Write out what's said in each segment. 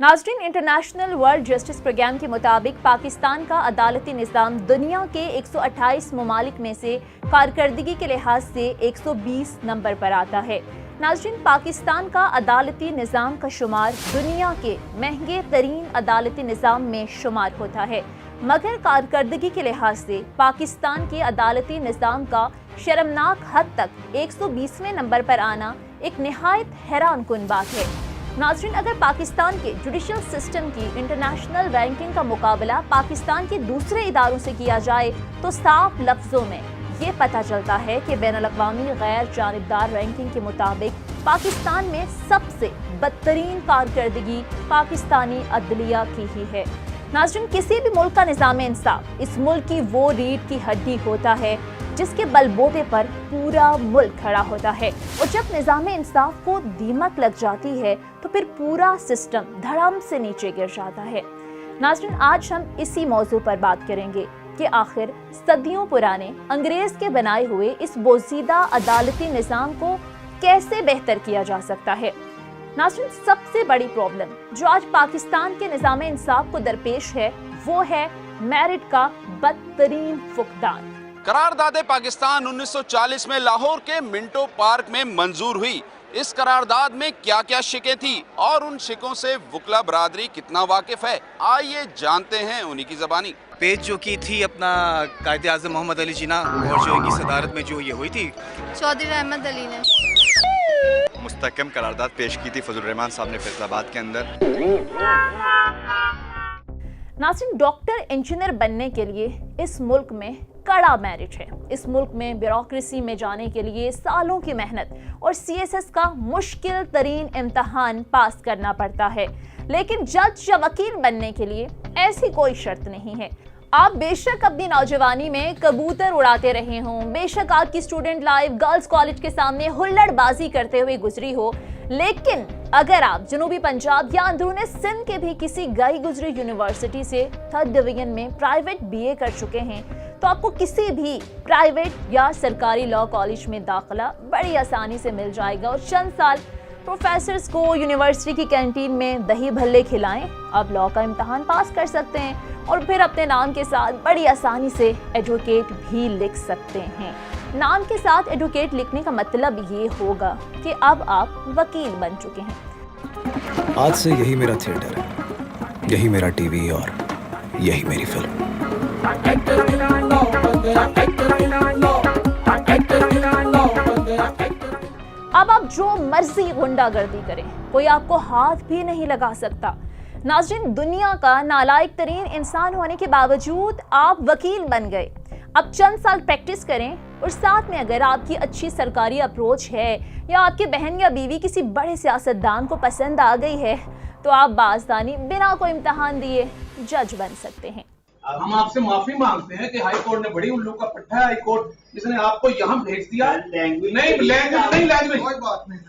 नाज़रीन, international world justice programme के मुताबिक पाकिस्तान का अदालती निज़ाम दुनिया के 128 ममालिक में से कारकर्दगी के लिहाज से 120 नंबर पर आता है। नाज़रीन, पाकिस्तान का अदालती निज़ाम का शुमार दुनिया के महंगे तरीन अदालती निज़ाम में शुमार होता है, मगर कारकर्दगी के लिहाज से पाकिस्तान के अदालती निज़ाम का शर्मनाक हद तक 120वें नंबर पर आना एक निहायत हैरान कुन बात है। नाज़रीन, अगर पाकिस्तान के जुडिशल सिस्टम की इंटरनेशनल रैंकिंग का मुकाबला पाकिस्तान के दूसरे इदारों से किया जाए तो साफ लफ्ज़ों में ये पता चलता है कि बैनुल-अक़वामी गैर जानिबदार रैंकिंग के मुताबिक पाकिस्तान में सबसे बदतरीन कारकर्दगी पाकिस्तानी अदलिया की ही है। नाज़रीन, किसी भी मुल्क का निज़ाम इंसाफ इस मुल्क की वो रीढ़ की हड्डी होता है जिसके बलबूते पर पूरा मुल्क खड़ा होता है, और जब निज़ाम इंसाफ को दीमक लग जाती है तो फिर पूरा सिस्टम धड़म से नीचे गिर जाता है। नाज़रीन, आज हम इसी मौजू पर बात करेंगे कि आखिर सदियों पुराने अंग्रेज के बनाए हुए इस बोजीदा अदालती निज़ाम को कैसे बेहतर किया जा सकता है। नाज़रीन, सबसे बड़ी प्रॉब्लम जो आज पाकिस्तान के निज़ाम इंसाफ को दरपेश है वो है मेरिट का बदतरीन फुकदान। करारदाद पाकिस्तान 1940 में लाहौर के मिंटो पार्क में मंजूर हुई। इस करारदाद में क्या क्या शिकें थी और उन शिकों से वकला बरादरी कितना वाकिफ है, आइए जानते हैं उन्हीं की ज़बानी। पेश जो की थी अपना कायदे आज़म मोहम्मद अली जिन्ना और जो की सदारत में जो ये हुई थी चौधरी रहमत अली ने मुस्तहकम करारदाद पेश की थी फजल रहमान साहब ने फैसलाबाद के अंदर। नाज़रीन, डॉक्टर इंजीनियर बनने के लिए इस मुल्क में कड़ा मेरिट है। इस मुल्क में ब्यूरोक्रेसी में जाने के लिए सालों की मेहनत और CSS का मुश्किल तरीन इम्तहान पास करना पड़ता है, लेकिन जज या वकील बनने के लिए ऐसी कोई शर्त नहीं है। आप बेशक अपनी नौजवानी में कबूतर उड़ाते रहे हों, बेशक आपकी स्टूडेंट लाइफ गर्ल्स कॉलेज के सामने हुल्लड़बाजी करते हुए गुजरी हो, लेकिन अगर आप जनूबी पंजाब या अंदरूनी सिंध के भी किसी गई गुजरी यूनिवर्सिटी से 3rd डिवीजन में प्राइवेट BA कर चुके हैं तो आपको किसी भी प्राइवेट या सरकारी लॉ कॉलेज में दाखिला बड़ी आसानी से मिल जाएगा, और चंद साल प्रोफेसर्स को यूनिवर्सिटी की कैंटीन में दही भल्ले खिलाएं, आप लॉ का इम्तहान पास कर सकते हैं और फिर अपने नाम के साथ बड़ी आसानी से एडवोकेट भी लिख सकते हैं। नाम के साथ एडवोकेट लिखने का मतलब ये होगा कि अब आप वकील बन चुके हैं। आज से यही मेरा थिएटर है, यही मेरा TV और यही मेरी फिल्म। अब आप जो मर्जी गुंडागर्दी करें, कोई आपको हाथ भी नहीं लगा सकता। नाज़रीन, दुनिया का नालायक तरीन इंसान होने के बावजूद आप वकील बन गए। अब चंद साल प्रैक्टिस करें और साथ में अगर आपकी अच्छी सरकारी अप्रोच है या आपकी बहन या बीवी किसी बड़े सियासतदान को पसंद आ गई है तो आप बाज़दानी बिना कोई इम्तहान दिए जज बन सकते हैं। हम आपसे माफी मांगते हैं कि हाई कोर्ट ने बड़ी उल्लू का पट्टा है। हाई कोर्ट जिसने आपको यहाँ भेज दिया, लैंग्वेज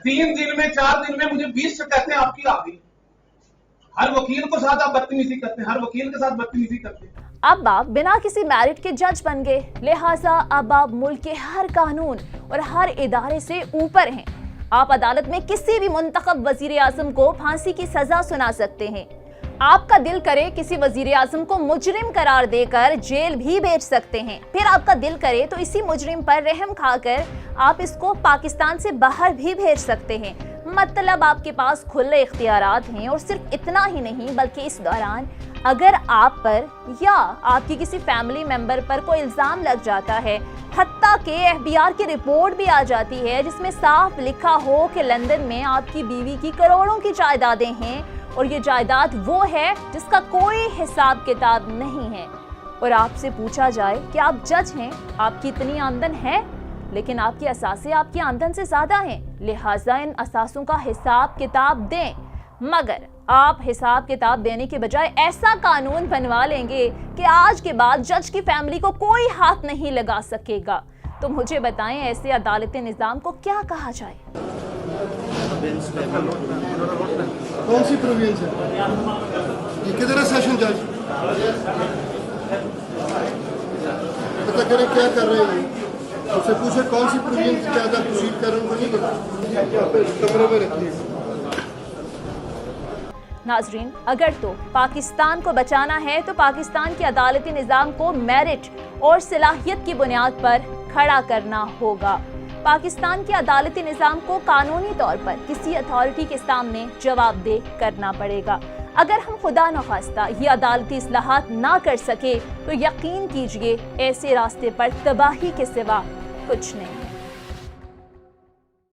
3 दिन में 4 दिन में मुझे 20 शिकायतें आपकी आ गई। हर वकील के साथ आप बदतमीजी करते हैं, हर वकील के साथ बदतमीजी करते हैं। अब आप बिना किसी मेरिट के जज बन गए, लिहाजा अब आप मुल्क के हर कानून और हर इदारे से ऊपर हैं। आप अदालत में किसी भी मुंतखब वजीर आज़म को फांसी की सजा सुना सकते हैं। आपका दिल करे किसी वजीर आज़म को मुजरिम करार देकर जेल भी भेज सकते हैं। फिर आपका दिल करे तो इसी मुजरिम पर रहम खाकर आप इसको पाकिस्तान से बाहर भी भेज सकते हैं। मतलब आपके पास खुले इख्तियारात हैं, और सिर्फ इतना ही नहीं बल्कि इस दौरान अगर आप पर या आपकी किसी फैमिली मेंबर पर कोई इल्ज़ाम लग जाता है, हत्ता के FBI की रिपोर्ट भी आ जाती है जिसमें साफ लिखा हो कि लंदन में आपकी बीवी की करोड़ों की जायदादें हैं और ये जायदाद वो है जिसका कोई हिसाब किताब नहीं है, और आपसे पूछा जाए कि आप जज हैं, आपकी इतनी आमदन है, लेकिन आपकी असासे आपकी आमदन से ज़्यादा हैं, लिहाजा इन असासों का हिसाब किताब दें। मगर आप हिसाब किताब देने के बजाय ऐसा कानून बनवा लेंगे कि आज के बाद जज की फैमिली को कोई हाथ नहीं लगा सकेगा। तो मुझे बताएं, ऐसे अदालती निज़ाम को क्या कहा जाए? कौन सी प्रोविंस है? ये किधर है सेशन जज? पता करें क्या कर रहे हैं, उससे पूछे कौन सी प्रोविंस क्या प्रोसीड कर रहे हैं, उनको नहीं पता, कमरे में रखिए। ناظرین، اگر تو پاکستان کو بچانا ہے تو پاکستان کے عدالتی نظام کو میرٹ اور صلاحیت کی بنیاد پر کھڑا کرنا ہوگا۔ پاکستان کے عدالتی نظام کو قانونی طور پر کسی اتھارٹی کے سامنے جواب دہ کرنا پڑے گا۔ اگر ہم خدا نخواستہ یہ عدالتی اصلاحات نہ کر سکے تو یقین کیجئے ایسے راستے پر تباہی کے سوا کچھ نہیں۔